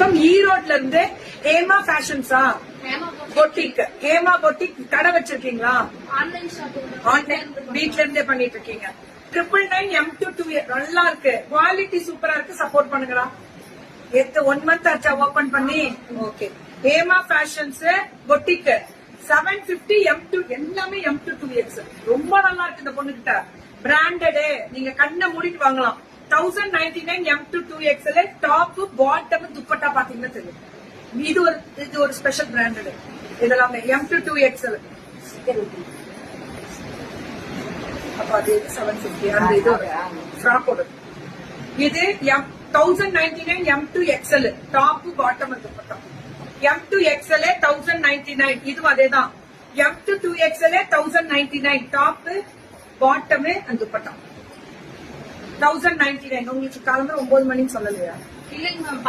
From ஈரோட்ல இருந்து Hema ஃபேஷன்ஸா boutique. Hema boutique கடை வச்சிருக்கீங்களா? ஆன்லைன் வீட்ல இருந்தே பண்ணிட்டு இருக்கீங்க. 999 M2 2 நல்லா இருக்கு, குவாலிட்டி சூப்பரா இருக்கு. சப்போர்ட் பண்ணுங்களா? 1 month ஆச்சா ஓபன் பண்ணி? Okay. Hema fashions boutique 750 M2 எல்லாமே M2 2X ரொம்ப நல்லா இருக்கு. இந்த பொண்ணு கிட்ட பிராண்டடு, நீங்க கண்ணை மூடிட்டு வாங்கலாம். 1099 M2 2X top bottom dupatta பாத்தீங்கன்னா தெரியும். இது ஒரு ஸ்பெஷல் பிராண்டடு. இதெல்லாம் M2 2X. அப்ப அது 750. அந்த இது ஃப்ராக்கோட இது 1099 M2 XL top bottom dupatta. M2 XL 1099. இதுவும் அதேதான். M2 2XL 1099 top bottom and dupatta 1099. உங்களுக்கு காலம்பரம் 9 மணின்னு சொல்லலையா? இல்லைங்க மேம்.